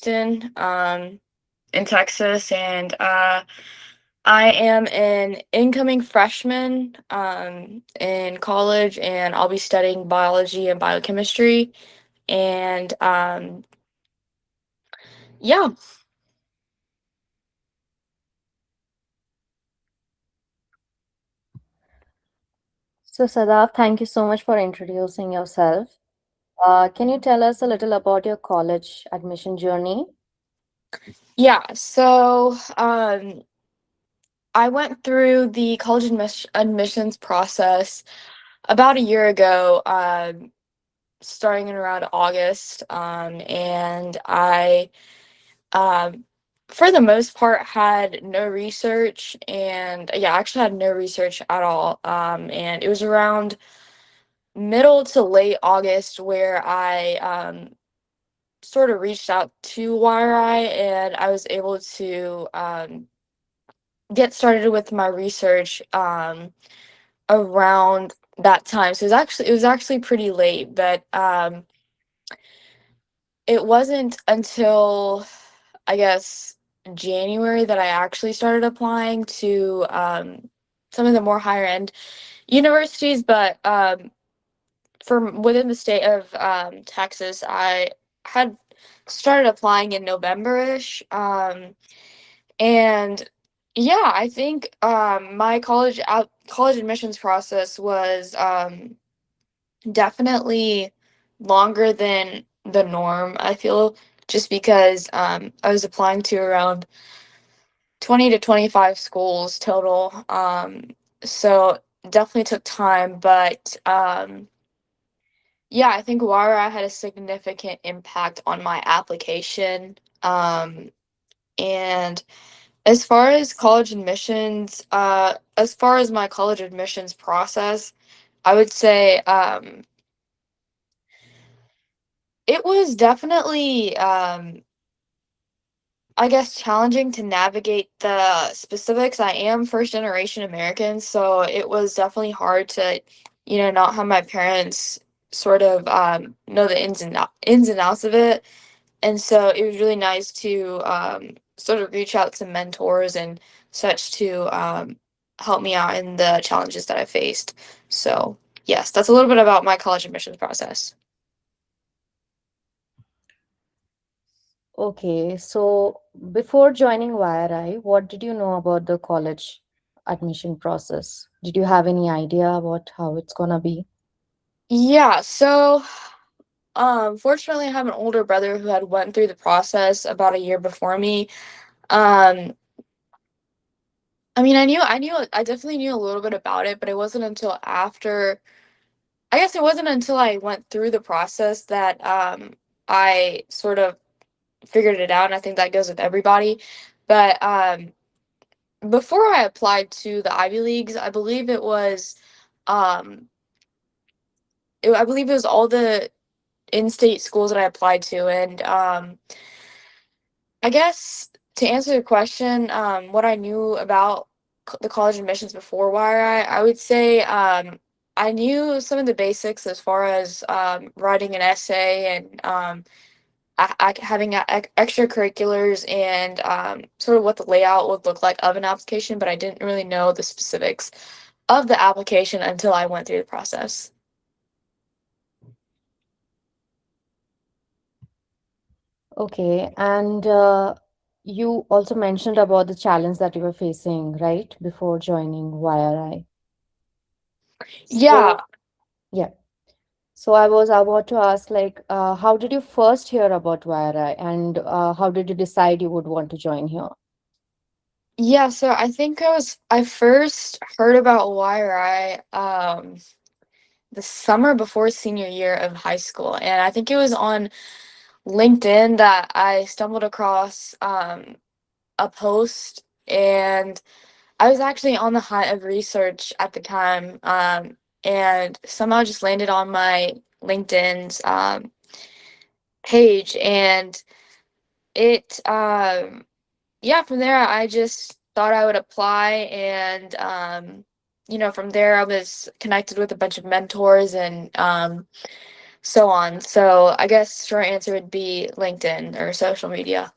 Houston, in Texas, and I am an incoming freshman in college, and I'll be studying biology and biochemistry. And yeah, So, Sadaf, thank you so much for introducing yourself. Can you tell us a little about your college admission journey? yeah. So I went through the college admissions process about a year ago, starting in around August, and I Um, for the most part, had no research, and yeah, I actually had no research at all. And it was around middle to late August where I sort of reached out to YRI, and I was able to get started with my research around that time. So it was actually pretty late, but it wasn't until I guess January that I actually started applying to some of the more higher end universities, but from within the state of Texas, I had started applying in November-ish. And yeah, I think my college admissions process was definitely longer than the norm, I feel, just because I was applying to around 20 to 25 schools total. So definitely took time, but yeah, I think YRI had a significant impact on my application. And as far as college admissions, as far as my college admissions process, I would say it was definitely I guess challenging to navigate the specifics. I am first generation American, so it was definitely hard to, not have my parents sort of know the ins and outs of it. And so it was really nice to sort of reach out to mentors and such to help me out in the challenges that I faced. So yes, that's a little bit about my college admissions process. Okay, so before joining YRI, what did you know about the college admission process? Did you have any idea about how it's gonna be? Yeah, so fortunately, I have an older brother who had went through the process about a year before me. Um, I mean, I definitely knew a little bit about it, but it wasn't until after, I guess it wasn't until I went through the process that I sort of figured it out, and I think that goes with everybody. But before I applied to the Ivy Leagues, um, I believe it was all the in-state schools that I applied to, and I guess to answer the question, what I knew about the college admissions before YRI, I would say I knew some of the basics as far as writing an essay and having extracurriculars and sort of what the layout would look like of an application, but I didn't really know the specifics of the application until I went through the process. Okay, and you also mentioned about the challenge that you were facing, right, before joining YRI. Yeah, So, yeah. So I was about to ask, like, how did you first hear about YRI, and how did you decide you would want to join here? yeah. So I first heard about YRI the summer before senior year of high school, and I think it was on LinkedIn that I stumbled across a post, and I was actually on the hunt of research at the time, and somehow just landed on my LinkedIn's page, and it yeah, from there I just thought I would apply, and from there I was connected with a bunch of mentors, and so on. So I guess short answer would be LinkedIn or social media.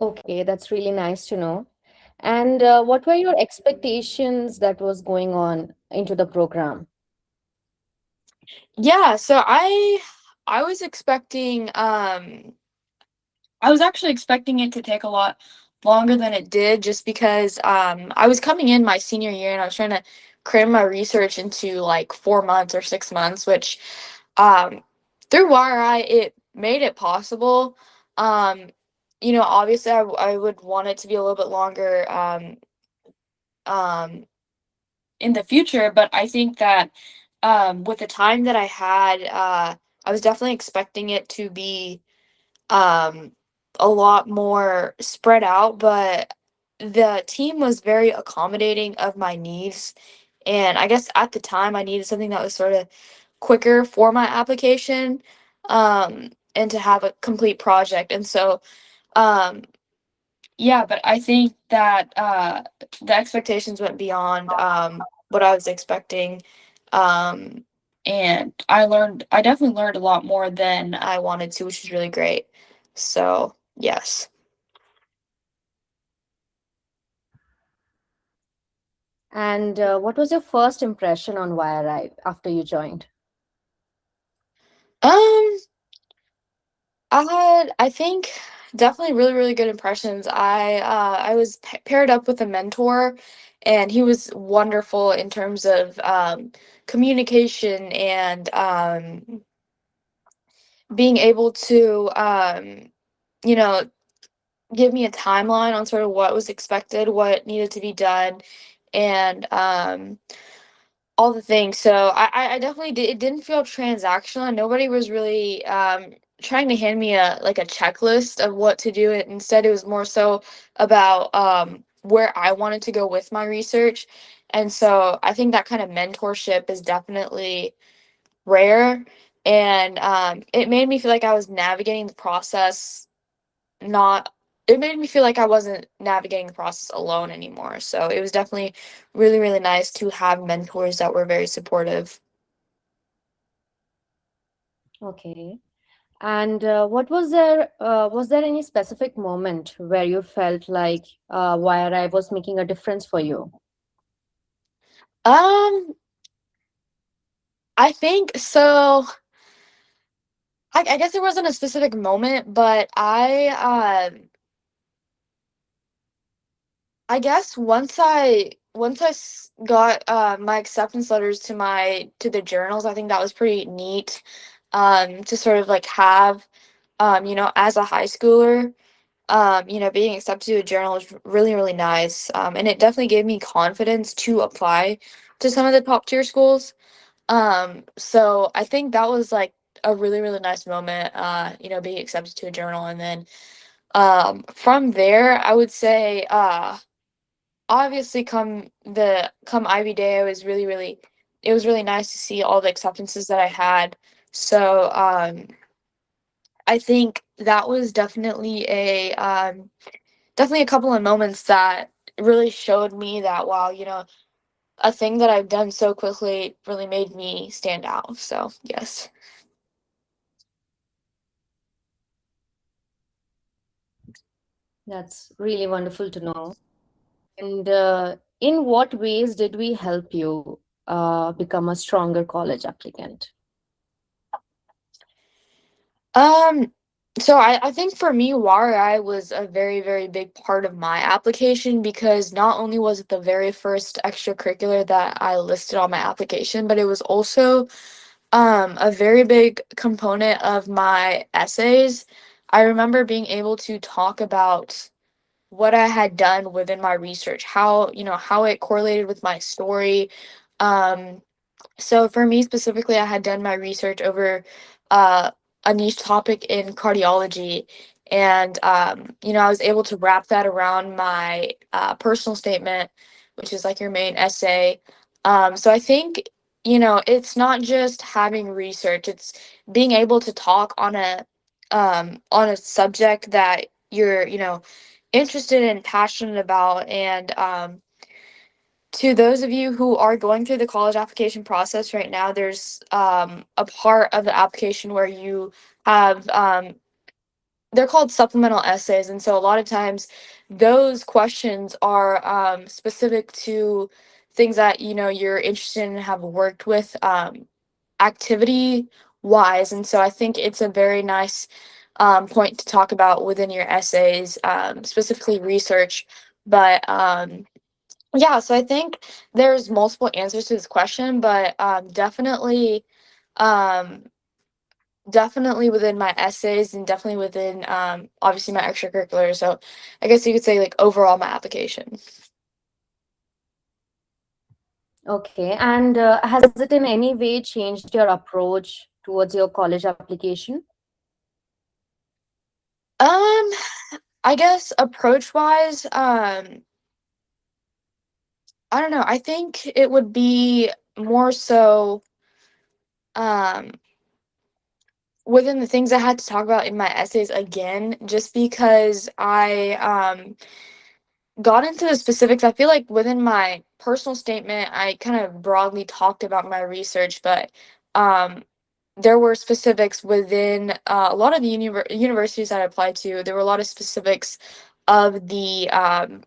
Okay, that's really nice to know. And what were your expectations that was going on into the program? Yeah, so I was expecting I was actually expecting it to take a lot longer than it did just because I was coming in my senior year and I was trying to cram my research into like 4 months or 6 months, which um, through YRI it made it possible. Um, obviously I would want it to be a little bit longer um, in the future, but I think that with the time that I had, I was definitely expecting it to be um, a lot more spread out, but the team was very accommodating of my needs. And I guess at the time I needed something that was sort of quicker for my application and to have a complete project. And so, um, yeah, but I think that the expectations went beyond what I was expecting. Um, and I definitely learned a lot more than I wanted to, which is really great. So, yes. And what was your first impression on YRI after you joined? Um, I think definitely really, really good impressions. I was paired up with a mentor, and he was wonderful in terms of communication and being able to you know, give me a timeline on sort of what was expected, what needed to be done, and all the things. So I definitely did. It didn't feel transactional, and nobody was really trying to hand me a checklist of what to do. Instead, it was more so about where I wanted to go with my research. And so I think that kind of mentorship is definitely rare, and it made me feel like I was navigating the process not it made me feel like I wasn't navigating the process alone anymore. So it was definitely really, really nice to have mentors that were very supportive. Okay. And what was there any specific moment where you felt like YRI was making a difference for you? Um, I think so. I guess there wasn't a specific moment, but I guess once I got my acceptance letters to the journals, I think that was pretty neat. To sort of like have as a high schooler, being accepted to a journal is really, really nice. And it definitely gave me confidence to apply to some of the top tier schools. So I think that was like a really, really nice moment, being accepted to a journal. And then from there, I would say, obviously come Ivy Day, it was really nice to see all the acceptances that I had. So I think that was definitely a couple of moments that really showed me that wow, a thing that I've done so quickly really made me stand out. So, yes. That's really wonderful to know. And in what ways did we help you become a stronger college applicant? Um, so I think for me, YRI was a very, very big part of my application because not only was it the very first extracurricular that I listed on my application, but it was also a very big component of my essays. I remember being able to talk about what I had done within my research, how it correlated with my story. Um, so for me specifically, I had done my research over uh, a niche topic in cardiology, and I was able to wrap that around my personal statement, which is like your main essay. So I think it's not just having research; it's being able to talk on a subject that you're interested and passionate about, and To those of you who are going through the college application process right now, there's a part of the application where you have they're called supplemental essays, and so a lot of times those questions are specific to things that you're interested in and have worked with activity wise, and so I think it's a very nice point to talk about within your essays, specifically research. But yeah, so I think there's multiple answers to this question, but um, definitely within my essays and definitely within obviously my extracurricular. So I guess you could say like overall my application. Okay, and has it in any way changed your approach towards your college application? Um, I guess approach wise, I don't know. I think it would be more so um within the things I had to talk about in my essays again, just because I got into the specifics. I feel like within my personal statement, I kind of broadly talked about my research, but um, there were specifics within a lot of the universities that I applied to. There were a lot of specifics of the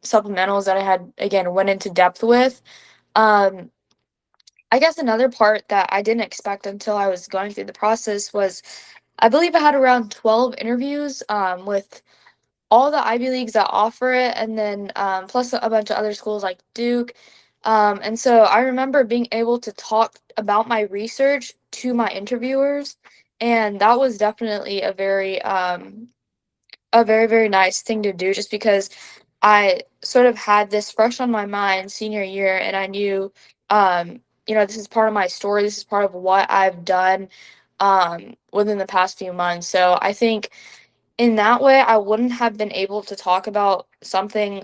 supplementals that I had, again, went into depth with. Um, I guess another part that I didn't expect until I was going through the process was I believe I had around 12 interviews with all the Ivy Leagues that offer it, and then plus a bunch of other schools like Duke. And so I remember being able to talk about my research to my interviewers, and that was definitely a very, very nice thing to do, just because I sort of had this fresh on my mind senior year, and I knew, this is part of my story. This is part of what I've done within the past few months. So I think in that way, I wouldn't have been able to talk about something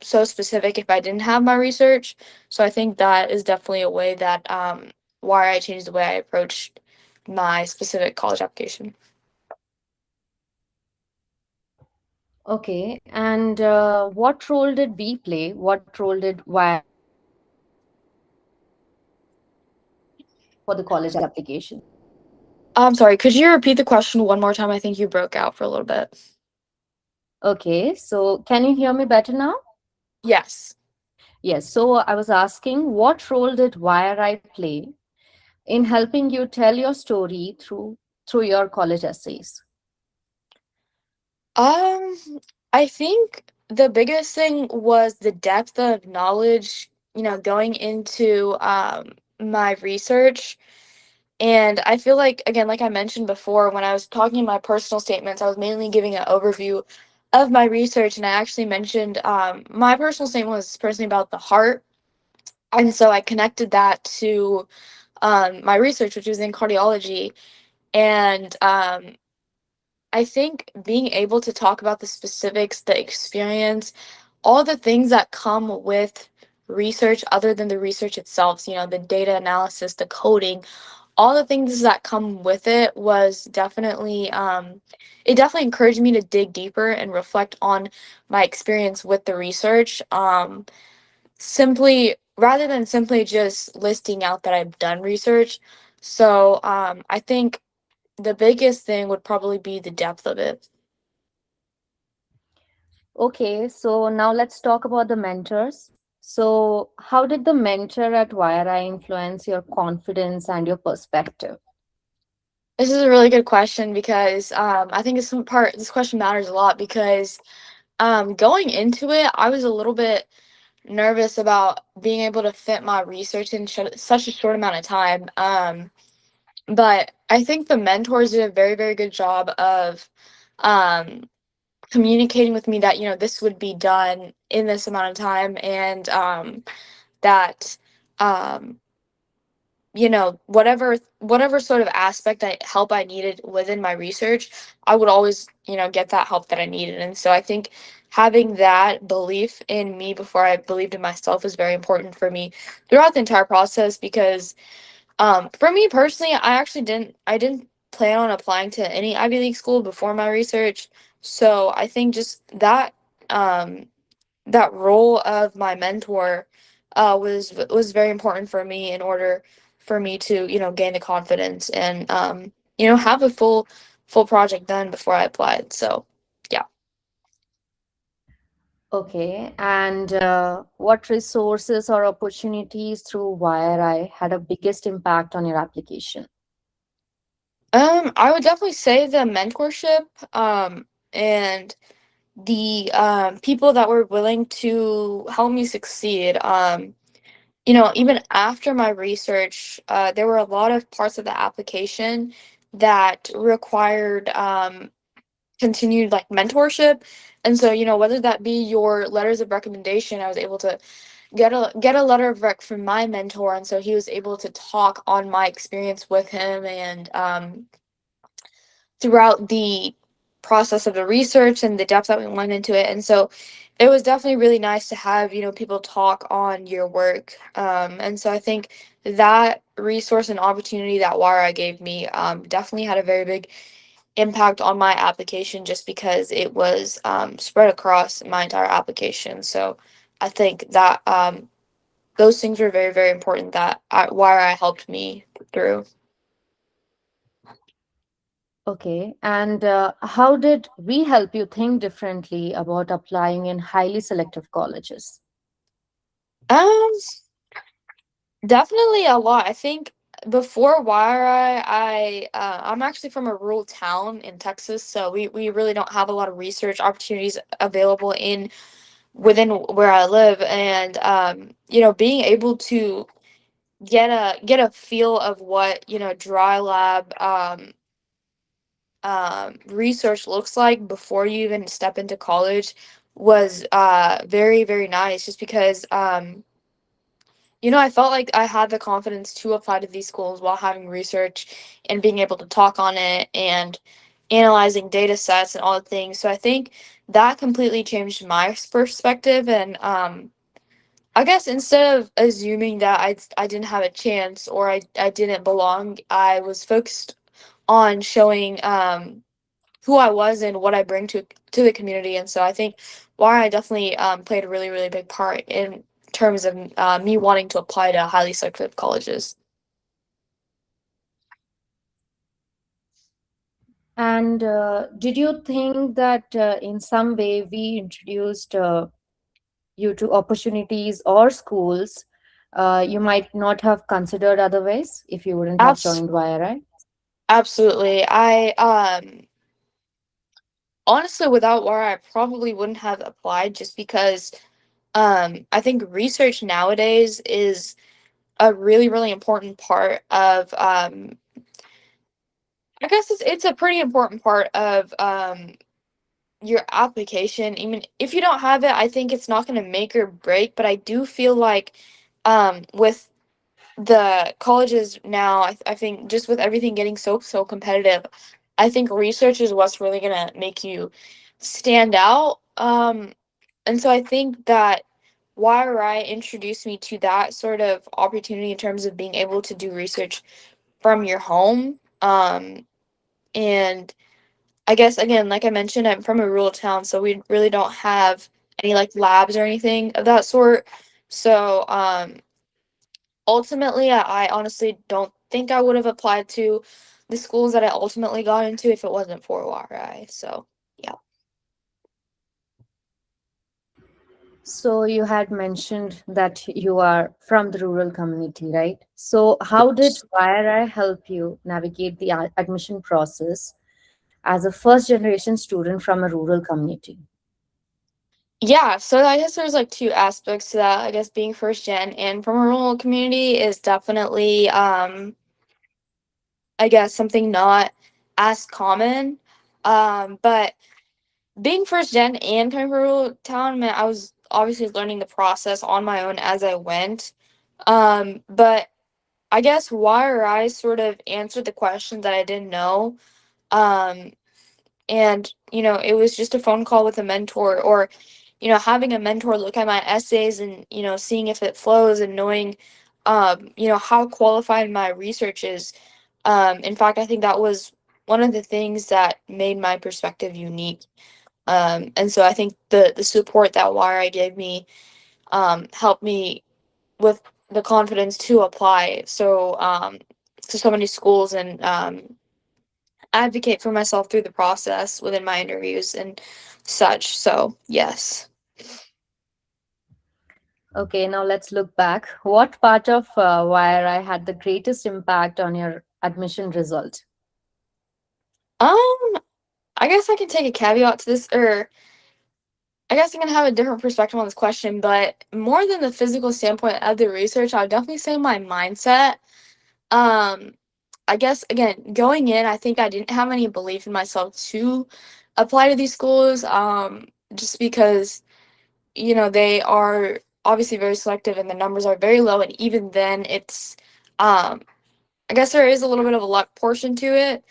so specific if I didn't have my research. So I think that is definitely a way that why I changed the way I approached my specific college application. Okay, and what role did we play? What role did YRI play for the college application? I'm sorry, could you repeat the question one more time? I think you broke out for a little bit. Okay, so can you hear me better now? Yes. Yes, so I was asking, what role did YRI play in helping you tell your story through your college essays? Um, I think the biggest thing was the depth of knowledge, going into my research. And I feel like, again, like I mentioned before, when I was talking in my personal statements, I was mainly giving an overview of my research. And I actually mentioned my personal statement was personally about the heart. And so I connected that to my research, which was in cardiology. And I think being able to talk about the specifics, the experience, all the things that come with research other than the research itself, the data analysis, the coding, all the things that come with it was definitely it definitely encouraged me to dig deeper and reflect on my experience with the research, simply rather than simply just listing out that I've done research. So I think the biggest thing would probably be the depth of it. Okay, so now let's talk about the mentors. So, how did the mentor at YRI influence your confidence and your perspective? This is a really good question because I think this question matters a lot because going into it, I was a little bit nervous about being able to fit my research in such a short amount of time. But I think the mentors did a very, very good job of um, communicating with me that, this would be done in this amount of time, and that, um, whatever sort of aspect help I needed within my research, I would always, get that help that I needed. And so I think having that belief in me before I believed in myself is very important for me throughout the entire process, because for me personally, I didn't plan on applying to any Ivy League school before my research. So I think just that role of my mentor was very important for me in order for me to, gain the confidence and, have a full project done before I applied. So, yeah. Okay, and what resources or opportunities through YRI had a biggest impact on your application? I would definitely say the mentorship, and the people that were willing to help me succeed. Even after my research, there were a lot of parts of the application that required continued like mentorship. And so, whether that be your letters of recommendation, I was able to get a letter of rec from my mentor, and so he was able to talk on my experience with him and throughout the process of the research and the depth that we went into it. And so it was definitely really nice to have, people talk on your work. And so I think that resource and opportunity that YRI gave me definitely had a very big impact on my application just because it was spread across my entire application. So I think that those things were very, very important that YRI helped me through. Okay, and how did we help you think differently about applying in highly selective colleges? Um, Definitely a lot. I think before YRI, I'm actually from a rural town in Texas, so we really don't have a lot of research opportunities available in within where I live, and being able to get a feel of what dry lab research looks like before you even step into college was very, very nice, just because I felt like I had the confidence to apply to these schools while having research and being able to talk on it and analyzing data sets and all the things. So I think that completely changed my perspective. And I guess instead of assuming that I didn't have a chance or I didn't belong, I was focused on showing who I was and what I bring to the community. And so I think YRI definitely played a really, really big part in terms of me wanting to apply to highly selective colleges. And did you think that in some way we introduced you to opportunities or schools you might not have considered otherwise if you wouldn't have Abs- joined YRI? Absolutely. I honestly, without YRI, I probably wouldn't have applied just because I think research nowadays is a really, really important part of I guess it's a pretty important part of your application. Even if you don't have it, I think it's not going to make or break, but I do feel like with the colleges now, I think just with everything getting so competitive, I think research is what's really going to make you stand out. And so I think that YRI introduced me to that sort of opportunity in terms of being able to do research from your home. And I guess again, like I mentioned, I'm from a rural town, so we really don't have any like labs or anything of that sort. So ultimately, I honestly don't think I would have applied to the schools that I ultimately got into if it wasn't for YRI. So yeah. So you had mentioned that you are from the rural community, right? So how did YRI help you navigate the admission process as a first generation student from a rural community? Yeah, so I guess there's like two aspects to that. I guess being first gen and from a rural community is definitely I guess something not as common. But being first gen and coming from a rural town, man, I was obviously learning the process on my own as I went. But I guess YRI sort of answered the questions that I didn't know. Um, and it was just a phone call with a mentor, or having a mentor look at my essays and seeing if it flows and knowing how qualified my research is. In fact, I think that was one of the things that made my perspective unique. And so I think the support that YRI gave me helped me with the confidence to apply to so many schools and advocate for myself through the process within my interviews and such. So yes. Okay, now let's look back. What part of YRI had the greatest impact on your admission result? Um, I guess I can take a caveat to this, or I guess I'm gonna have a different perspective on this question, but more than the physical standpoint of the research, I would definitely say my mindset. Um, I guess again, going in, I think I didn't have any belief in myself to apply to these schools. Just because they are obviously very selective and the numbers are very low, and even then, um, I guess there is a little bit of a luck portion to it,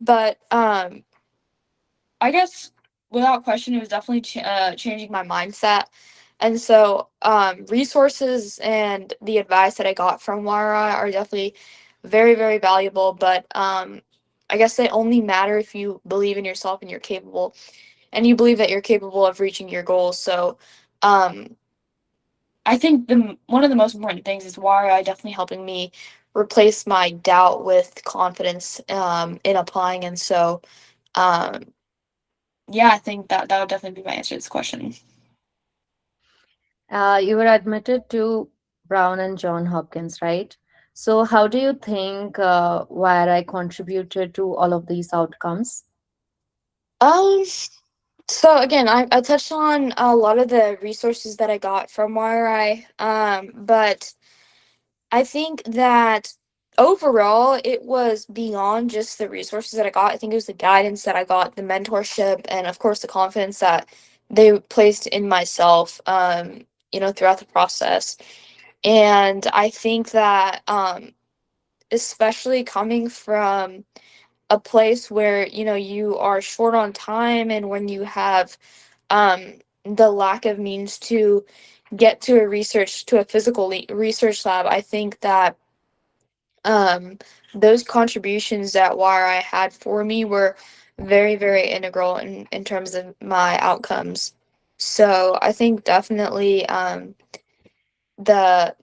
but I guess without question, it was definitely changing my mindset. And so, resources and the advice that I got from YRI are definitely very, very valuable. But I guess they only matter if you believe in yourself and you're capable, and you believe that you're capable of reaching your goals. So, um, I think the one of the most important things is YRI definitely helping me replace my doubt with confidence in applying. And so, um, yeah, I think that would definitely be my answer to this question. You were admitted to Brown and John Hopkins, right? So, how do you think YRI contributed to all of these outcomes? Um, so again, I touched on a lot of the resources that I got from YRI, but I think that overall it was beyond just the resources that I got. I think it was the guidance that I got, the mentorship, and of course the confidence that they placed in myself, throughout the process. And I think that, especially coming from a place where you are short on time, and when you have the lack of means to get to a physical research lab, I think that um those contributions that YRI had for me were very, very integral in terms of my outcomes. So I think definitely the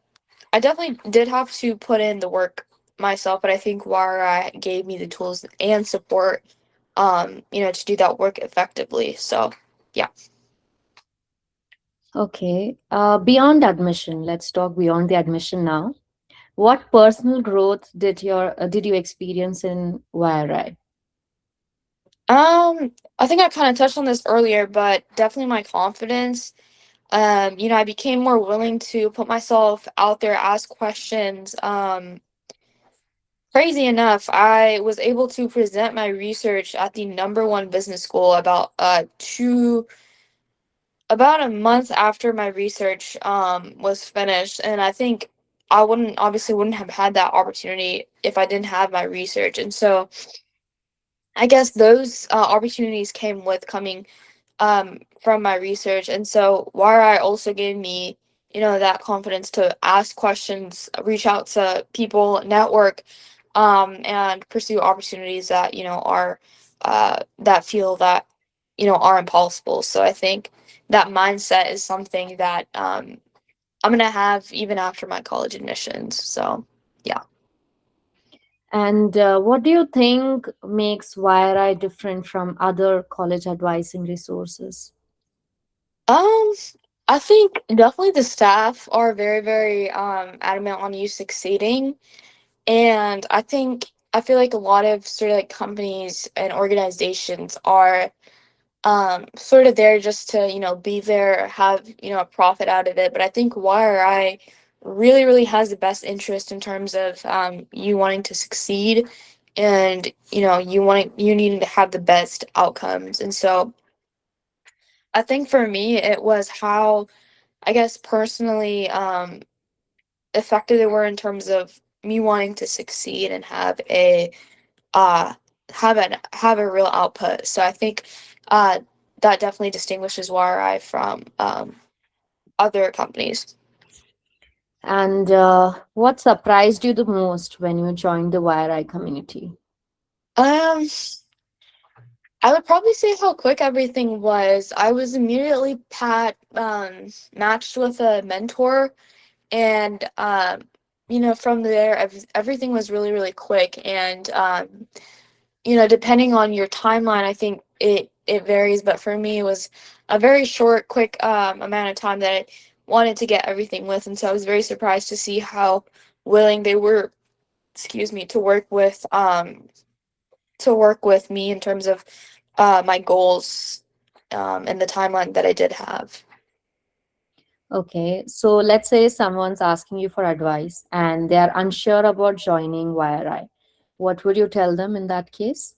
I definitely did have to put in the work myself, but I think YRI gave me the tools and support, to do that work effectively. So, yeah. Okay, beyond admission, let's talk beyond the admission now. What personal growth did you experience in YRI? I think I kind of touched on this earlier, but definitely my confidence. I became more willing to put myself out there, ask questions. Crazy enough, I was able to present my research at the number one business school about a month after my research was finished. And I think I wouldn't have had that opportunity if I didn't have my research. And so I guess those opportunities came with coming from my research. And so YRI also gave me, that confidence to ask questions, reach out to people, network, and pursue opportunities that, are that feel that, are impossible. So I think that mindset is something that I'm gonna have even after my college admissions. So yeah. And what do you think makes YRI different from other college advising resources? Um, I think definitely the staff are very, very adamant on you succeeding. And I feel like a lot of sort of like companies and organizations are sort of there just to, be there, have, a profit out of it. But I think YRI really, really has the best interest in terms of you wanting to succeed, and, you needing to have the best outcomes. And so I think for me it was how, I guess, personally effective they were in terms of me wanting to succeed and uh have a real output. So I think uh that definitely distinguishes YRI from other companies. And what surprised you the most when you joined the YRI community? Um I would probably say how quick everything was. I was immediately matched with a mentor, And from there, everything was really, really quick. And depending on your timeline, I think it varies. But for me, it was a very short, quick amount of time that I wanted to get everything with, and so I was very surprised to see how willing they were, excuse me, to work with me in terms of my goals and the timeline that I did have. Okay, so let's say someone's asking you for advice and they are unsure about joining YRI. What would you tell them in that case?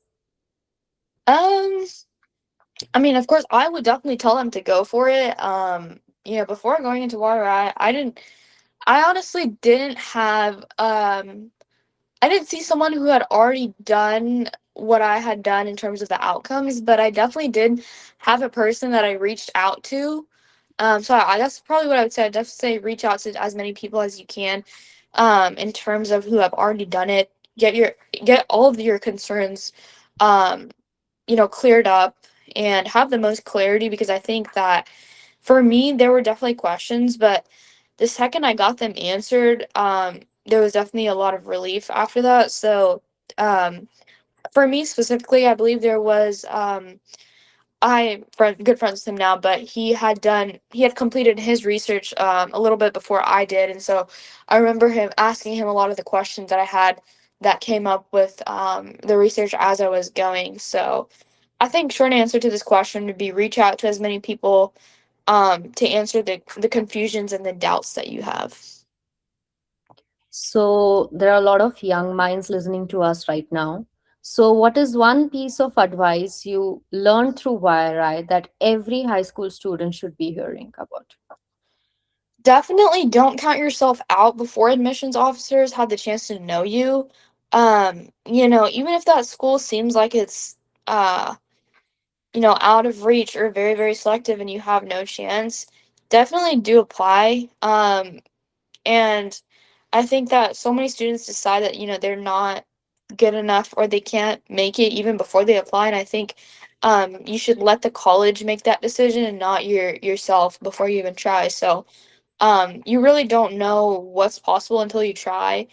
Um, I mean, of course, I would definitely tell them to go for it. Before going into YRI, I honestly didn't have, I didn't see someone who had already done what I had done in terms of the outcomes, but I definitely did have a person that I reached out to. So that's probably what I would say. I'd definitely say reach out to as many people as you can, in terms of who have already done it. Get all of your concerns, um, cleared up and have the most clarity, because I think that for me there were definitely questions, but the second I got them answered, there was definitely a lot of relief after that. So um, for me specifically, I believe there was good friends with him now, but he had completed his research a little bit before I did, and so I remember him asking him a lot of the questions that I had that came up with the research as I was going. So I think short answer to this question would be reach out to as many people to answer the confusions and the doubts that you have. So, there are a lot of young minds listening to us right now. So, what is one piece of advice you learned through YRI that every high school student should be hearing about? Definitely don't count yourself out before admissions officers have the chance to know you. Even if that school seems like it's uh, out of reach or very, very selective and you have no chance, definitely do apply. And I think that so many students decide that, they're not good enough or they can't make it even before they apply. And I think you should let the college make that decision and not yourself before you even try. So you really don't know what's possible until you try.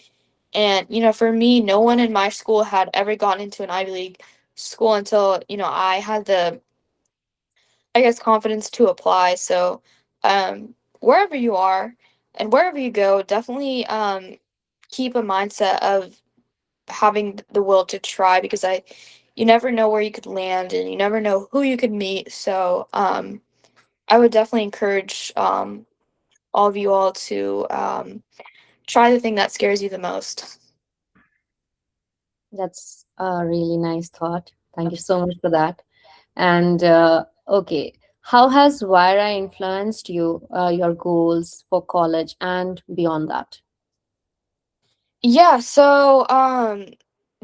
And, for me, no one in my school had ever gotten into an Ivy League school until, I had the, I guess, confidence to apply. So, wherever you are and wherever you go, definitely keep a mindset of having the will to try, because you never know where you could land and you never know who you could meet. So, I would definitely encourage all of you all to try the thing that scares you the most. That's a really nice thought. Thank you so much for that. And okay, how has YRI influenced you, your goals for college and beyond that? Yeah, so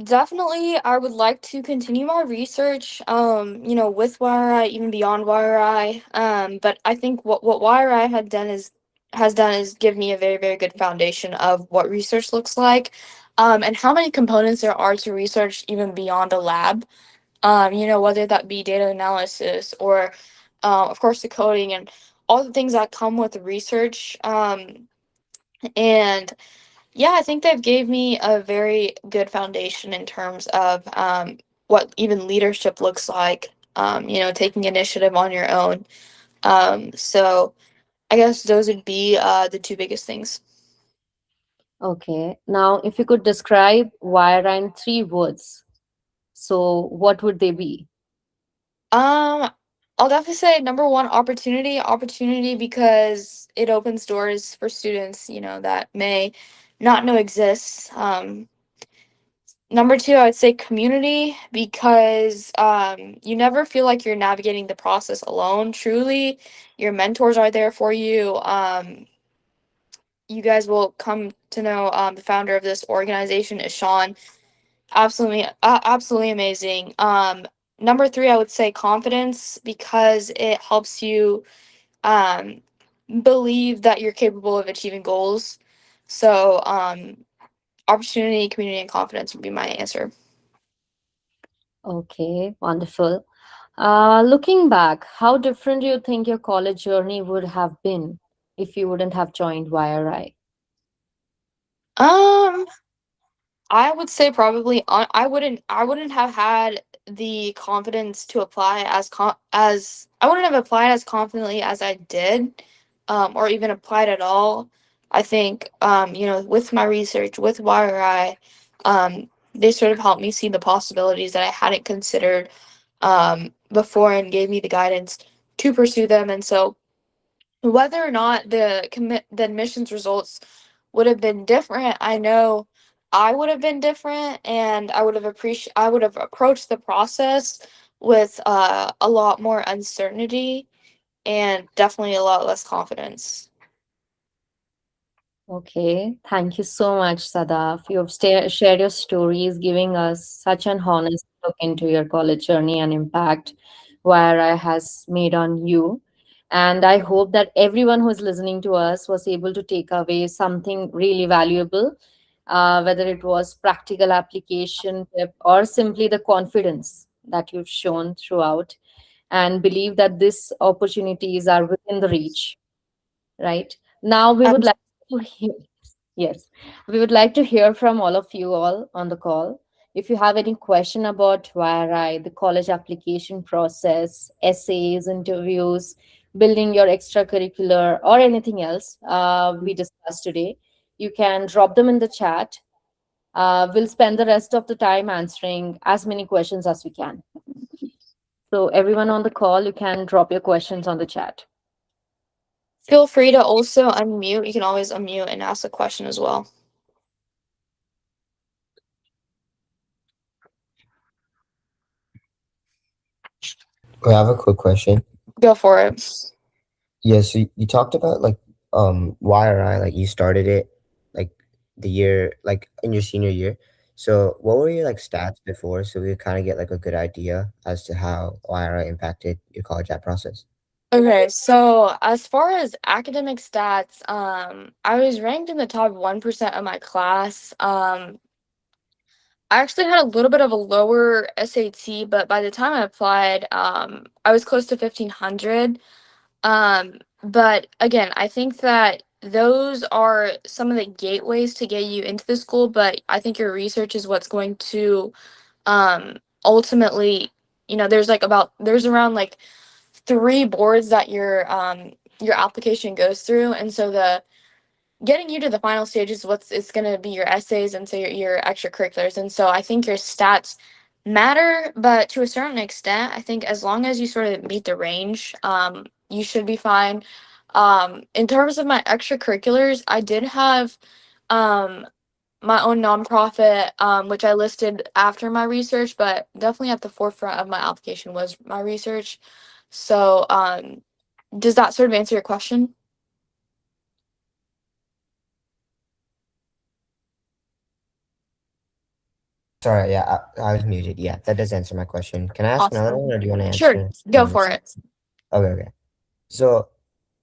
definitely I would like to continue my research with YRI, even beyond YRI. But I think what YRI has done is give me a very, very good foundation of what research looks like. And how many components there are to research even beyond a lab. Whether that be data analysis or of course the coding and all the things that come with research. And yeah, I think they've gave me a very good foundation in terms of what even leadership looks like. Taking initiative on your own. So I guess those would be the two biggest things. Okay, now if you could describe YRI in three words, so what would they be? Um, I'll definitely say number one, opportunity. Opportunity because it opens doors for students, that may not know exists. Number two, I would say community because you never feel like you're navigating the process alone. Truly, your mentors are there for you. You guys will come to know the founder of this organization is Sean. Absolutely amazing. Number three, I would say confidence because it helps you um, believe that you're capable of achieving goals. So, opportunity, community, and confidence would be my answer. Okay, wonderful. Looking back, how different do you think your college journey would have been if you wouldn't have joined YRI? Um, I would say probably on I wouldn't have had the confidence to apply as I wouldn't have applied as confidently as I did, or even applied at all. I think with my research with YRI, they sort of helped me see the possibilities that I hadn't considered before and gave me the guidance to pursue them. And so whether or not the admissions results would have been different, I know I would have been different, and I would have approached the process with a lot more uncertainty and definitely a lot less confidence. Okay, thank you so much, Sadaf. You've shared your stories, giving us such an honest look into your college journey and impact YRI has made on you. And I hope that everyone who is listening to us was able to take away something really valuable, whether it was practical application tip or simply the confidence that you've shown throughout, and believe that these opportunities are within the reach, right? Now we would Um, like to hear, yes, we would like to hear from all of you all on the call. If you have any question about YRI, the college application process, essays, interviews, building your extracurricular, or anything else we discussed today, you can drop them in the chat. We'll spend the rest of the time answering as many questions as we can. So, everyone on the call, you can drop your questions on the chat. Feel free to also unmute. You can always unmute and ask a question as well. I have a quick question. Go for it. Yeah, so you talked about like YRI, like you started it like the year like in your senior year. So what were your like stats before so we could kind of get like a good idea as to how YRI impacted your college app process? Okay, so as far as academic stats, I was ranked in the top 1% of my class. I actually had a little bit of a lower SAT, but by the time I applied, I was close to 1500. But again, I think that those are some of the gateways to get you into the school, but I think your research is what's going to ultimately, there's around like three boards that your application goes through, and so the getting you to the final stage is what's it's going to be your essays and so your extracurriculars. And so I think your stats matter, but to a certain extent I think as long as you sort of meet the range, you should be fine. In terms of my extracurriculars, I did have um my own nonprofit, which I listed after my research, but definitely at the forefront of my application was my research. So does that sort of answer your question? Sorry, yeah, I was muted. Yeah, that does answer my question. Can I ask another Awesome. one or do you want to Sure, answer go one? for it. Okay, okay. So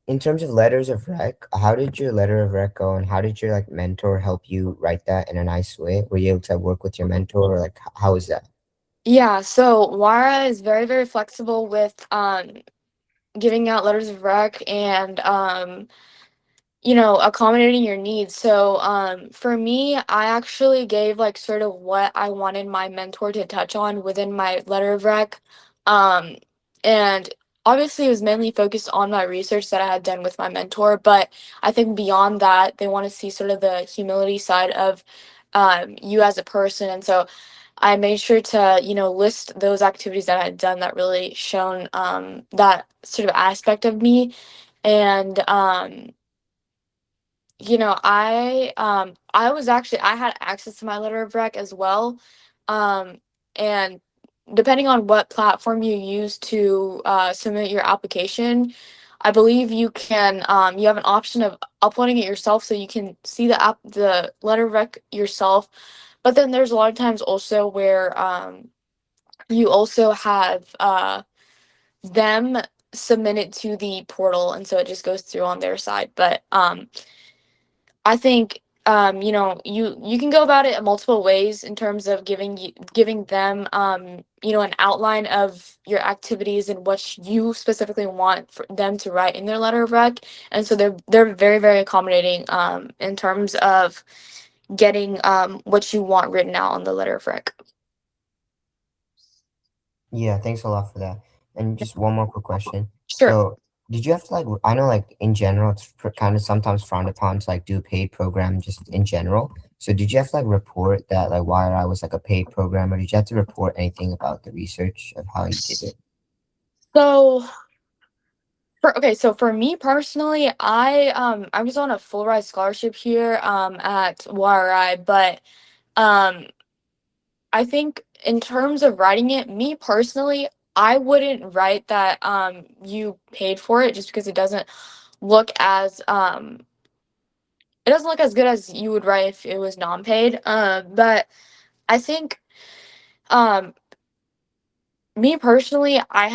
in terms of letters of rec, how did your letter of rec go and how did your like mentor help you write that in a nice way? Were you able to work with your mentor or like how was that? Yeah, so Wara is very, very flexible with giving out letters of rec and accommodating your needs. So for me, I actually gave like sort of what I wanted my mentor to touch on within my letter of rec. Um and obviously it was mainly focused on my research that I had done with my mentor, but I think beyond that, they want to see sort of the humility side of you as a person. And so I made sure to, list those activities that I had done that really shown that sort of aspect of me. And I had access to my letter of rec as well. And depending on what platform you use to submit your application, I believe you have an option of uploading it yourself so you can see the letter of rec yourself. But then there's a lot of times also where you also have them submit it to the portal, and so it just goes through on their side. But I think you can go about it in multiple ways in terms of giving them an outline of your activities and what you specifically want for them to write in their letter of rec. And so they're very, very accommodating in terms of getting what you want written out on the letter of rec. Yeah, thanks a lot for that. And just one more quick question. Sure. So, did you have to like, I know like in general, it's kind of sometimes frowned upon to like do a paid program just in general. So, did you have to like report that like YRI was like a paid program, or did you have to report anything about the research of how you did it? So so for me personally, I was on a full ride scholarship here at YRI, but um I think in terms of writing it, me personally, I wouldn't write that you paid for it just because look as it doesn't look as good as you would write if it was non-paid. But I think um me personally, I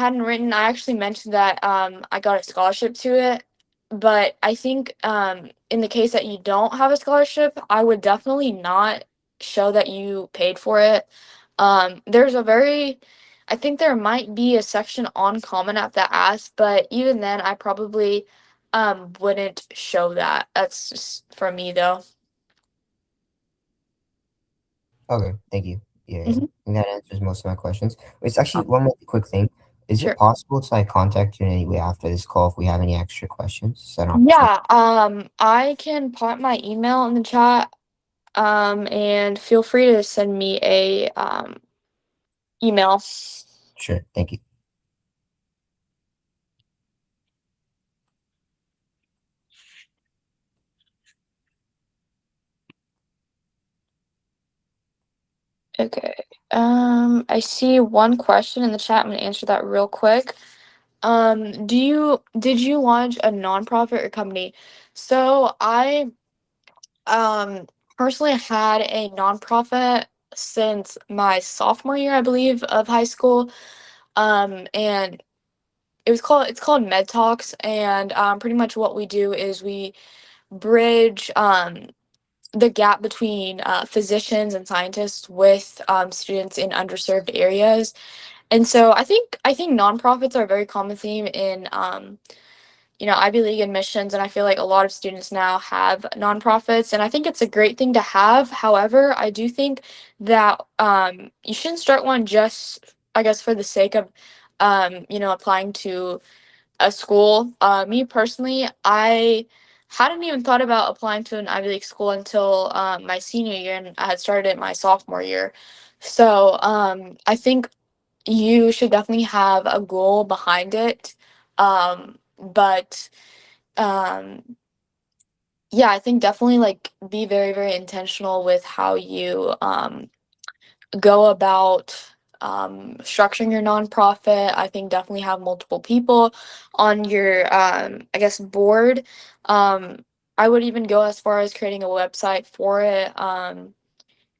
actually mentioned that I got a scholarship to it, but I think in the case that you don't have a scholarship, I would definitely not show that you paid for it. There's a very I think there might be a section on Common App that asks, but even then I probably wouldn't show that. That's just for me though. Okay, thank you. Yeah, yeah. Mhm. And that answers most of my questions. It's actually one more quick thing. Is it Sure. possible to like contact you in any way after this call if we have any extra questions? Is that an opportunity? Yeah, I can put my email in the chat. And feel free to send me a email. Sure, thank you. Okay. I see one question in the chat. I'm gonna answer that real quick. Did you launch a nonprofit or company? So I um personally had a nonprofit since my sophomore year, I believe, of high school. And it's called Med Talks, and pretty much what we do is we bridge the gap between physicians and scientists with students in underserved areas. And so I think nonprofits are a very common theme in Ivy League admissions, and I feel like a lot of students now have nonprofits, and I think it's a great thing to have. However, I do think that you shouldn't start one just, I guess, for the sake of applying to a school. Me personally, I hadn't even thought about applying to an Ivy League school until my senior year, and I had started it my sophomore year. So I think you should definitely have a goal behind it. But yeah, I think definitely like be very, very intentional with how you go about structuring your nonprofit. I think definitely have multiple people on your, I guess, board. Um, I would even go as far as creating a website for it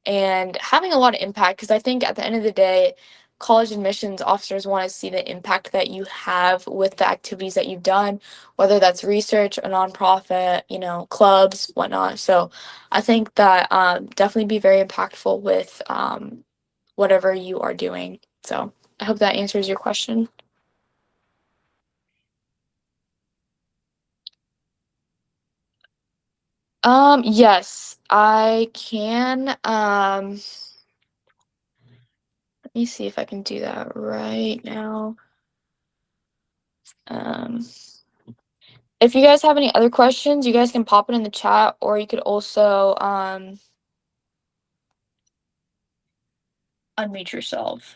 and having a lot of impact because I think at the end of the day, college admissions officers want to see the impact that you have with the activities that you've done, whether that's research, a nonprofit, clubs, whatnot. So I think that definitely be very impactful with whatever you are doing. So I hope that answers your question. Yes, I can. Let me see if I can do that right now. Um, if you guys have any other questions, you guys can pop it in the chat, or you could also unmute yourself.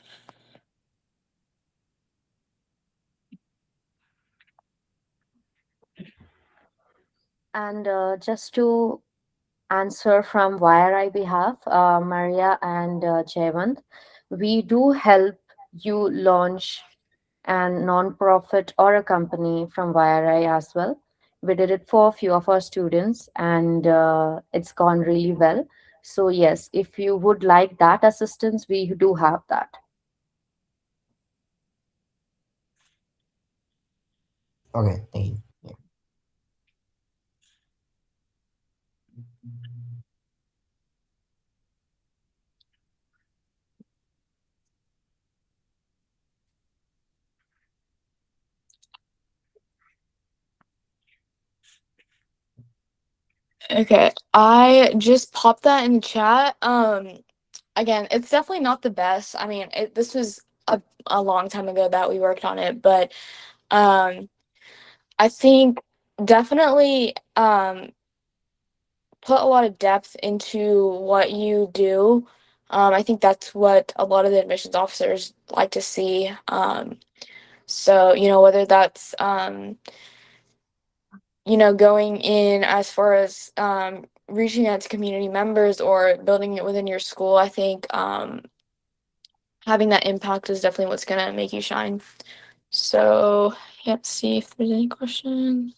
And just to answer from YRI behalf, Maria and Jayant, we do help you launch and non-profit or a company from YRI as well. We did it for a few of our students and it's gone really well. So yes, if you would like that assistance, we do have that. Okay, thank you. Yeah. Okay, I just popped that in the chat. Again, it's definitely not the best. I mean, this was a long time ago that we worked on it, but um, I think definitely put a lot of depth into what you do. I think that's what a lot of the admissions officers like to see. So, whether that's, going in as far as reaching out to community members or building it within your school, I think having that impact is definitely what's going to make you shine. So, yeah, let's see if there's any questions.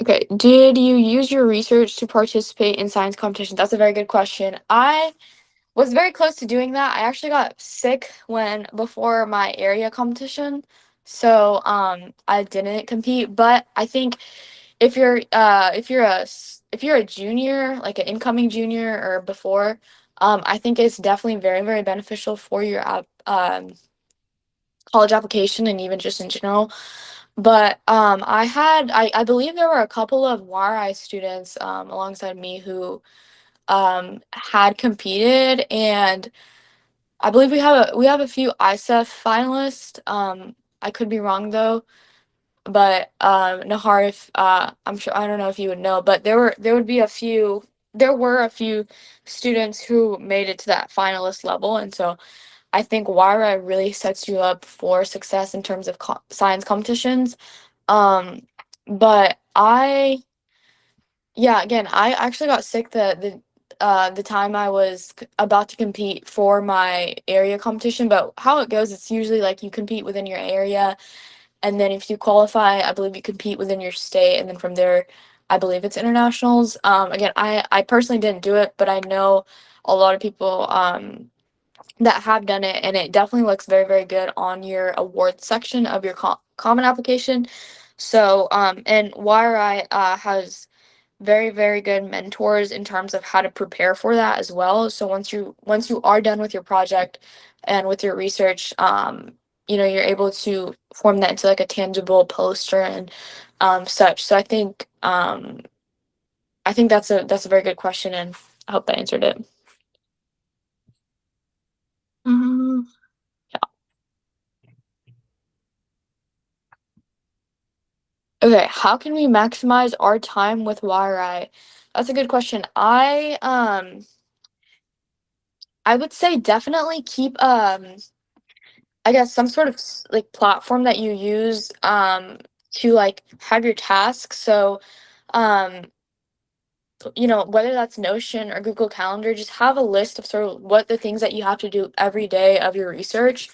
Okay, did you use your research to participate in science competitions? That's a very good question. I was very close to doing that. I actually got sick before my area competition, so I didn't compete. But I think if you're a junior, like an incoming junior or before, I think it's definitely very, very beneficial for your college application and even just in general. But I believe there were a couple of YRI students alongside me who had competed, and I believe we have a few ISEF finalists. I could be wrong though, but Nahar, if I'm sure, I don't know if you would know, but there were a few students who made it to that finalist level, and so I think YRI really sets you up for success in terms of science competitions. Um, but yeah, again, I actually got sick the time I was about to compete for my area competition. But how it goes, it's usually like you compete within your area, and then if you qualify, I believe you compete within your state, and then from there, I believe it's internationals. Again, I personally didn't do it, but I know a lot of people that have done it, and it definitely looks very, very good on your awards section of your common application. So, and YRI has very, very good mentors in terms of how to prepare for that as well. So once you are done with your project and with your research, you're able to form that into like a tangible poster and such. So I think that's a very good question, and I hope that answered it. Mhm. Okay, how can we maximize our time with YRI? That's a good question. I would say definitely keep I guess some sort of like platform that you use to like have your tasks. So um whether that's Notion or Google Calendar, just have a list of sort of what the things that you have to do every day of your research.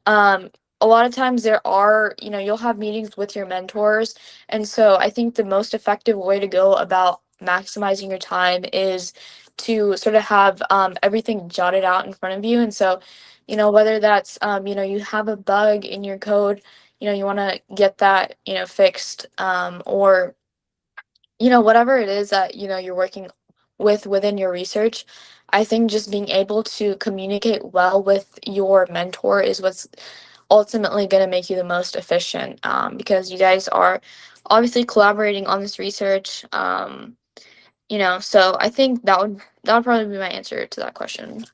Um, a lot of times you'll have meetings with your mentors. And so I think the most effective way to go about maximizing your time is to sort of have everything jotted out in front of you. And so, whether that's, you have a bug in your code, you want to get that, fixed, or whatever it is that, you're working with within your research, I think just being able to communicate well with your mentor is what's ultimately going to make you the most efficient, because you guys are obviously collaborating on this research. So I think that would probably be my answer to that question.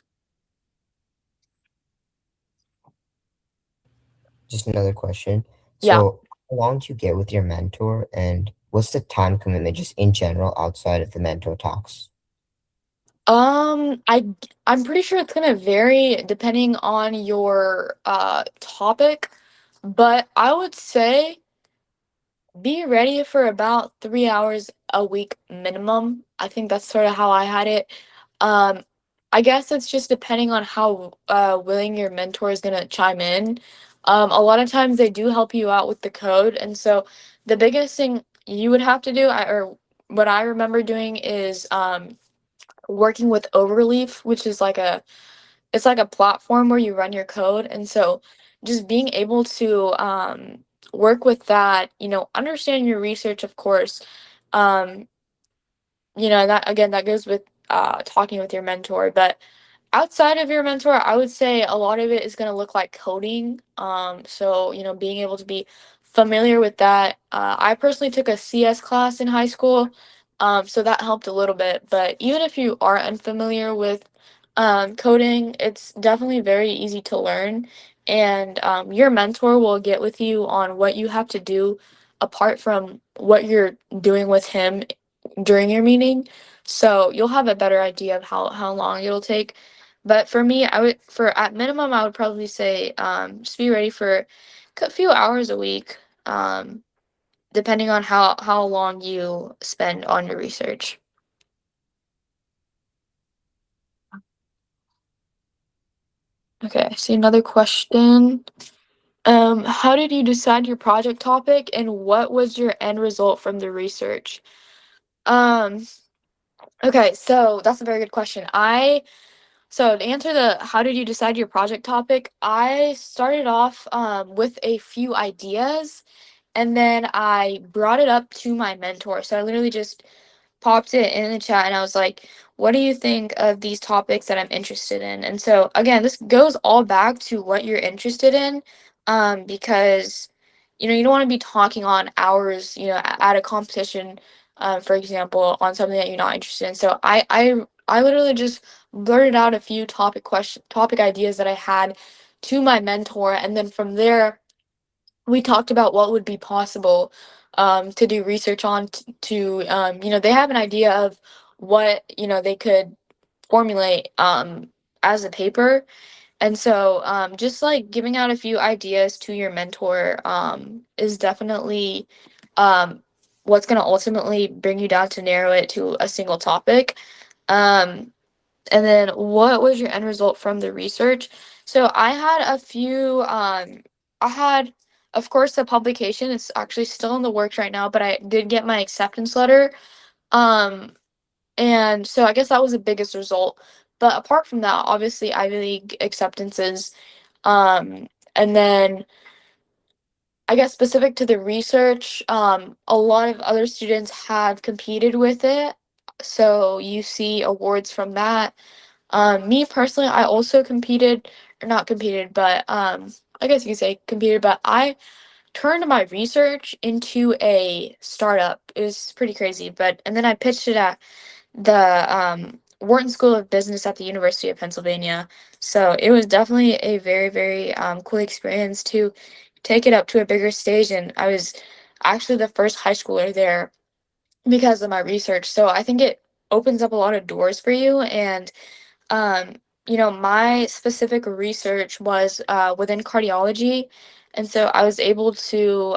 Just another question. Yeah. So, how long do you get with your mentor, and what's the time commitment just in general outside of the mentor talks? I'm pretty sure it's gonna vary depending on your topic, but I would say be ready for about 3 hours a week minimum. I think that's sort of how I had it. Um, I guess it's just depending on how willing your mentor is gonna chime in. A lot of times they do help you out with the code, and so the biggest thing you would have to do, or what I remember doing, is working with Overleaf, which is it's like a platform where you run your code. And so just being able to work with that, understand your research, of course. Um, that again, that goes with talking with your mentor. But outside of your mentor, I would say a lot of it is going to look like coding. So, being able to be familiar with that. I personally took a CS class in high school. So that helped a little bit. But even if you are unfamiliar with coding, it's definitely very easy to learn. And your mentor will get with you on what you have to do apart from what you're doing with him during your meeting. So you'll have a better idea of how long it'll take. But for me, I would, for at minimum, I would probably say just be ready for a few hours a week, depending on how long you spend on your research. Okay, I see another question. How did you decide your project topic and what was your end result from the research? Um, okay, so that's a very good question. So to answer the how did you decide your project topic, I started off with a few ideas and then I brought it up to my mentor. So I literally just popped it in the chat and I was like, what do you think of these topics that I'm interested in? And so again, this goes all back to what you're interested in, because you don't want to be talking on hours, at a competition, for example, on something that you're not interested in. So I literally just blurted out a few topic ideas that I had to my mentor, and then from there we talked about what would be possible to do research on they have an idea of what they could formulate as a paper. And so just like giving out a few ideas to your mentor is definitely um, what's going to ultimately bring you down to narrow it to a single topic. um, and then what was your end result from the research? So I had a few, I had, of course, the publication. It's actually still in the works right now, but I did get my acceptance letter. Um, and so I guess that was the biggest result. But apart from that, obviously Ivy League acceptances. And then I guess specific to the research, a lot of other students have competed with it. So you see awards from that. Me personally, I also competed, or not competed, but I guess you could say competed, but I turned my research into a startup. It was pretty crazy, and then I pitched it at the Wharton School of Business at the University of Pennsylvania. So it was definitely a very, very cool experience to take it up to a bigger stage, and I was actually the first high schooler there because of my research. So I think it opens up a lot of doors for you. And um, my specific research was within cardiology. And so I was able to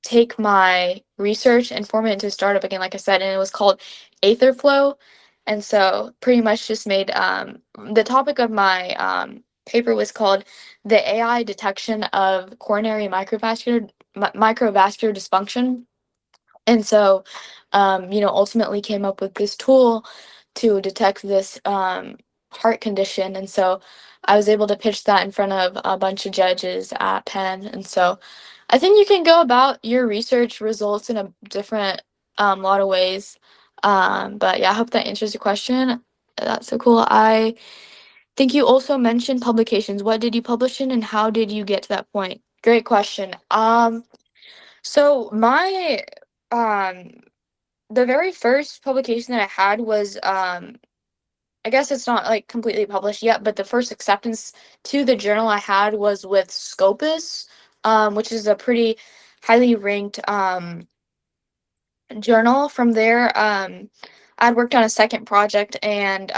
take my research and form it into a startup again, like I said, and it was called Aetherflow. And so pretty much just made the topic of my paper was called the AI detection of coronary microvascular dysfunction. And so, ultimately came up with this tool to detect this heart condition. And so I was able to pitch that in front of a bunch of judges at Penn. And so I think you can go about your research results in a different lot of ways. But yeah, I hope that answers your question. That's so cool. I think you also mentioned publications. What did you publish in and how did you get to that point? Great question. So my um the very first publication that I had was I guess it's not like completely published yet, but the first acceptance to the journal I had was with Scopus, which is a pretty highly ranked journal. From there, I'd worked on a second project and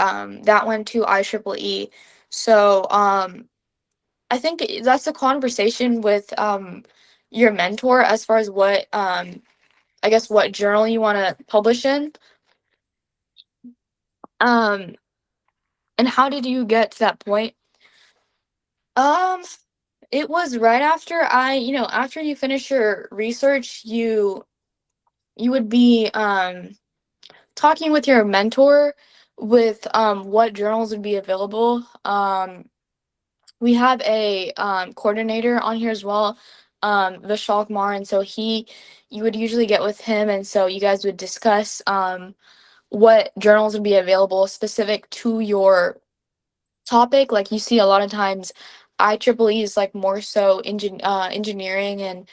that went to IEEE. So I think that's a conversation with your mentor as far as what I guess what journal you want to publish in. Um, and how did you get to that point? Um, it was right after after you finish your research, you would be talking with your mentor with what journals would be available. We have a coordinator on here as well, Vishal Kumar, and so you would usually get with him, and so you guys would discuss what journals would be available specific to your topic. Like you see a lot of times IEEE is like more so engineering, and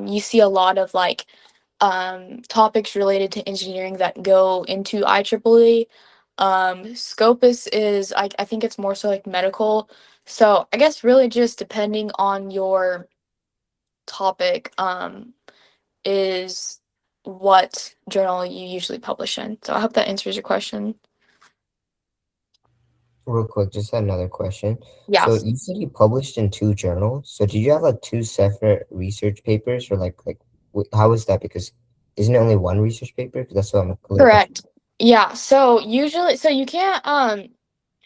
you see a lot of like topics related to engineering that go into IEEE. Scopus is, I think it's more so like medical. So I guess really just depending on your topic, is what journal you usually publish in. So I hope that answers your question. Real quick, just had another question. Yeah, So you said you published in two journals. So did you have like two separate research papers, or how is that? Because isn't it only one research paper? 'Cause that's what I'm a little confused. correct. Yeah, so usually, so you can't, I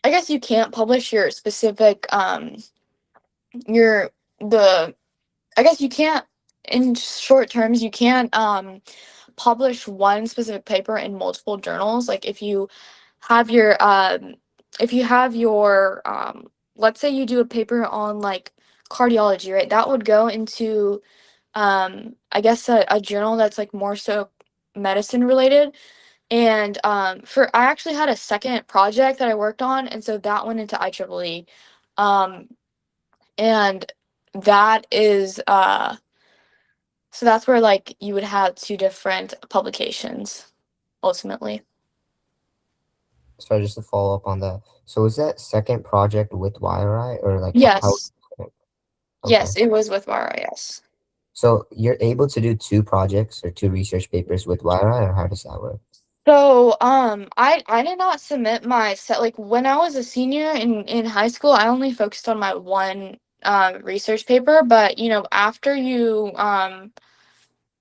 guess you can't publish your specific, your, the, I guess you can't, in short terms, you can't, publish one specific paper in multiple journals. Like have your, if you have your, let's say you do a paper on like cardiology, right? That would go into, I guess a journal that's like more so medicine related. And I actually had a second project that I worked on, and so that went into IEEE. Um, and that is so that's where like you would have two different publications ultimately. Sorry, just to follow up on that. So is that second project with YRI, or like how? Yes. Okay. Yes, it was with YRIS. So you're able to do two projects or two research papers with YRI, or how does that work? So, I did not submit my set like when I was a senior in high school, I only focused on my one research paper, but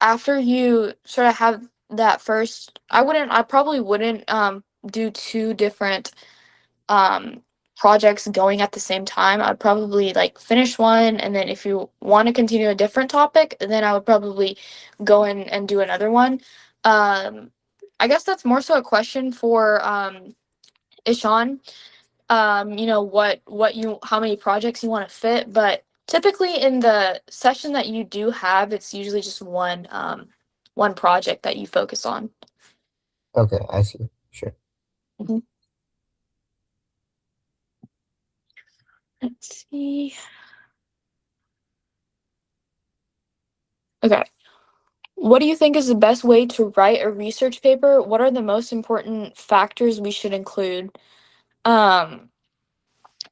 after you sort of have that first, I probably wouldn't do two different um projects going at the same time. I'd probably like finish one, and then if you want to continue a different topic, then I would probably go in and do another one. Um I guess that's more so a question for Ishan. What you how many projects you want to fit, but typically in the session that you do have, it's usually just one project that you focus on. Okay, I see. Sure. Mhm. Let's see. Okay. What do you think is the best way to write a research paper? What are the most important factors we should include? Um,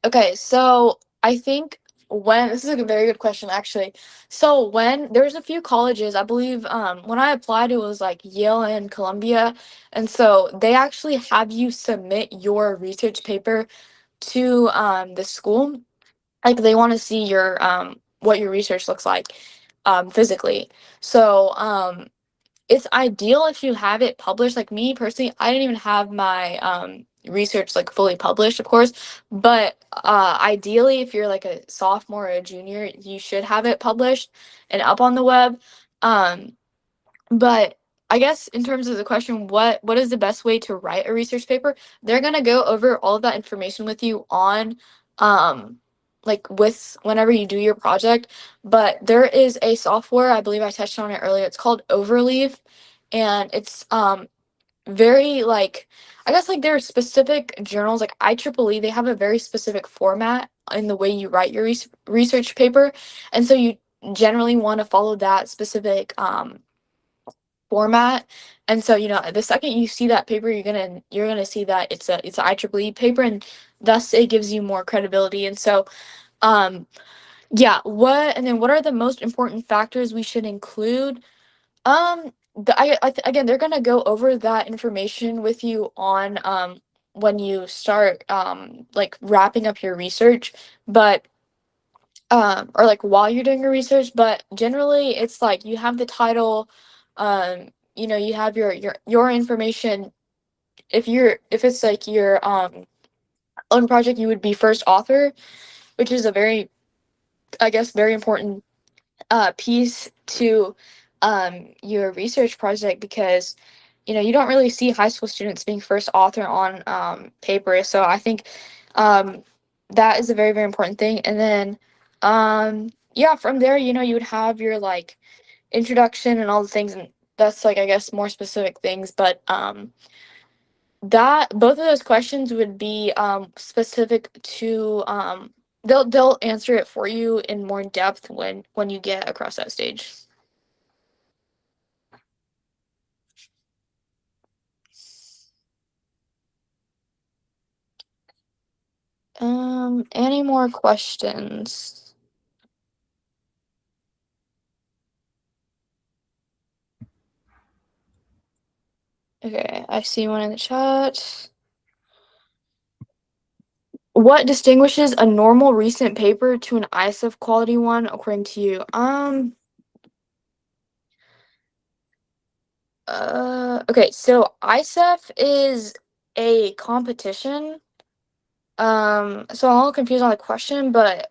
okay, so I think when this is a very good question actually. So when there's a few colleges, I believe when I applied it was like Yale and Columbia, and so they actually have you submit your research paper to the school. Like they want to see your what your research looks like physically. So it's ideal if you have it published. Like me personally, I didn't even have my research like fully published, of course, but ideally if you're like a sophomore or a junior, you should have it published and up on the web. um but I guess in terms of the question, what is the best way to write a research paper? They're gonna go over all of that information with you on like with whenever you do your project. But there is a software, I believe I touched on it earlier. It's called Overleaf, and it's very like I guess like there are specific journals like IEEE, they have a very specific format in the way you write your research paper, and so you generally want to follow that specific format. And so, the second you see that paper, you're gonna see that it's a IEEE paper, and thus it gives you more credibility. And so, um, yeah, what are the most important factors we should include? Again, they're gonna go over that information with you on when you start like wrapping up your research, but or like while you're doing your research, but generally it's like you have the title, you have your information. If it's like your own project, you would be first author, which is a very, I guess, very important piece to your research project, because you don't really see high school students being first author on paper. So I think um, that is a very, very important thing. And then yeah, from there, you would have your like introduction and all the things, and that's like, I guess, more specific things. But that both of those questions would be specific to they'll answer it for you in more depth when you get across that stage. Any more questions? Okay, I see one in the chat. What distinguishes a normal recent paper to an ISF quality one according to you? Okay, so ISF is a competition. So I'm a little confused on the question, but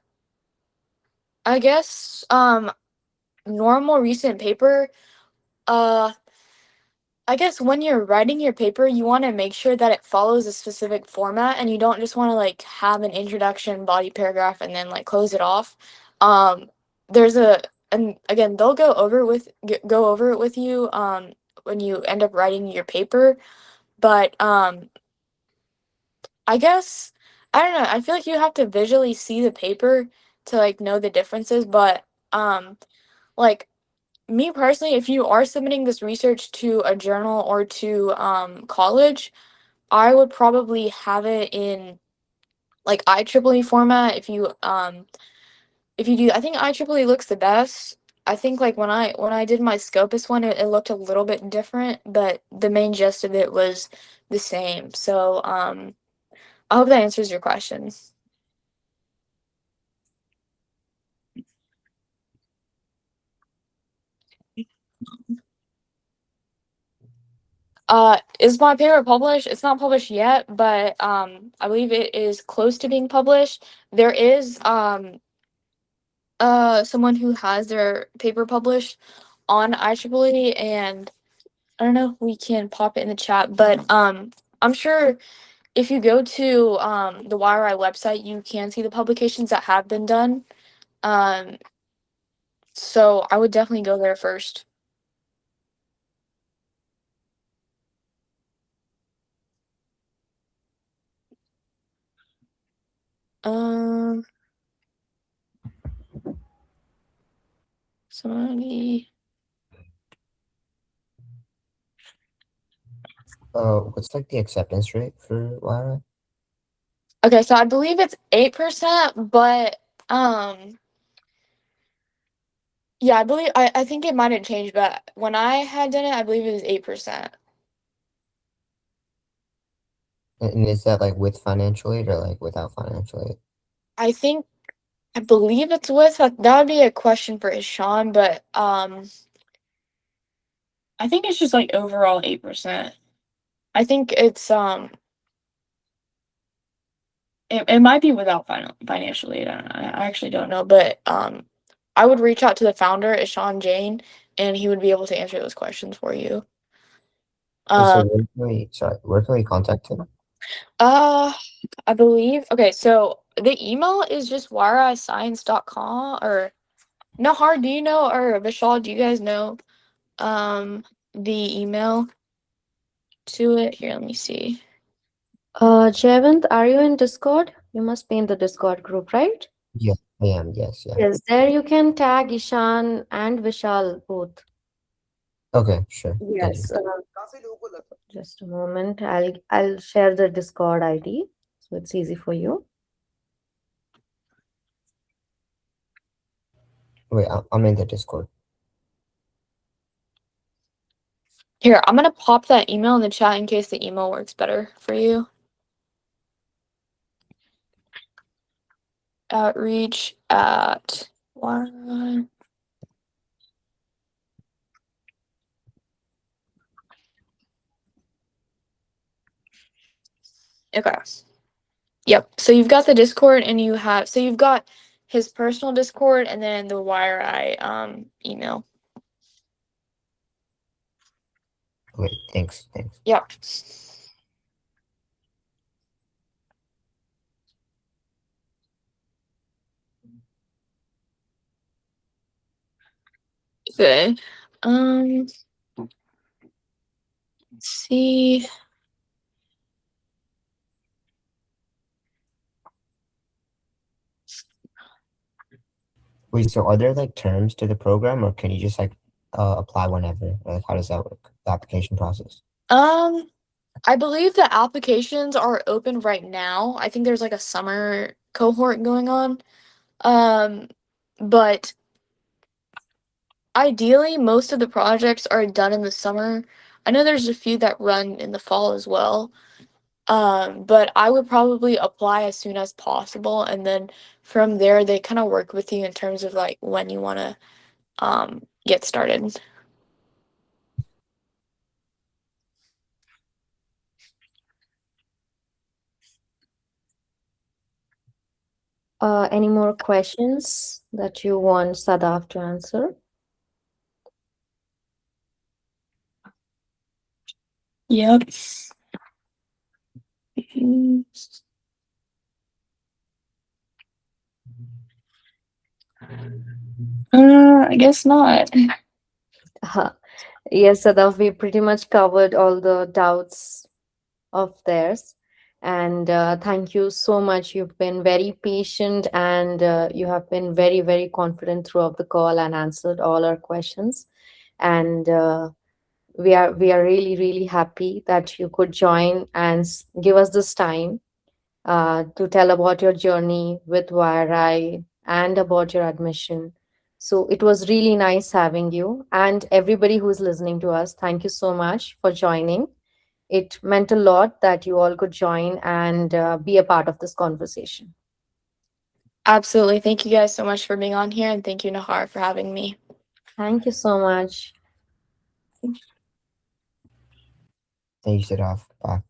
I guess, normal recent paper, uh, I guess when you're writing your paper, you want to make sure that it follows a specific format and you don't just want to like have an introduction, body paragraph, and then like close it off. Um, there's a, and again, they'll go over it with you when you end up writing your paper. But I guess I don't know. I feel like you have to visually see the paper to like know the differences. But um, like me personally, if you are submitting this research to a journal or to college, I would probably have it in like IEEE format. If you do, I think IEEE looks the best. I think like when I did my Scopus one, it looked a little bit different, but the main gist of it was the same. So I hope that answers your question. Is my paper published? It's not published yet, but I believe it is close to being published. There is someone who has their paper published on IEEE, and I don't know if we can pop it in the chat, but I'm sure if you go to the YRI website, you can see the publications that have been done. Um, so I would definitely go there first. Um, somebody. What's like the acceptance rate for YRI? Okay, so I believe it's 8%, but um, yeah, I think it might have changed, but when I had done it, I believe it was 8%. And is that like with financial aid or like without financial aid? I think I believe it's with that would be a question for Ishan, but I think it's just like overall 8%. I think it's it might be without financial aid. I actually don't know, but I would reach out to the founder, Ishan Jain, and he would be able to answer those questions for you. So Um, where can we contact him? uh, I believe. Okay, so the email is just yriscience.com or Nahar, do you know, or Vishal, do you guys know the email to it? Here, let me see. Jayavant, are you in Discord? You must be in the Discord group, right? Yes, I am. Yes, yeah. Yes, there you can tag Ishan and Vishal both. Okay, sure. Thank you. Yes. Just a moment. I'll share the Discord ID so it's easy for you. Wait, I'm in the Discord. Here, I'm gonna pop that email in the chat in case the email works better for you. Outreach at YRI. Okay. Yep. So you've got the Discord and you've got his personal Discord and then the YRI email. Wait, thanks. Yep. Okay. Let's see. Wait, so are there like terms to the program, or can you just like apply whenever? Or, like, how does that work? The application process? Um, I believe the applications are open right now. I think there's like a summer cohort going on. Um, but ideally, most of the projects are done in the summer. I know there's a few that run in the fall as well. But I would probably apply as soon as possible, and then from there they kind of work with you in terms of like when you want to get started. Any more questions that you want Sadaf to answer? Yep. Mm, I guess not. Yes, Sadaf, we pretty much covered all the doubts of theirs. And thank you so much. You've been very patient and you have been very, very confident throughout the call and answered all our questions. And we are really, really happy that you could join and give us this time to tell about your journey with YRI and about your admission. So it was really nice having you. And everybody who's listening to us, thank you so much for joining. It meant a lot that you all could join and be a part of this conversation. Absolutely. Thank you guys so much for being on here, and thank you, Nahar, for having me. Thank you so much. Thank you, Sadaf. Bye.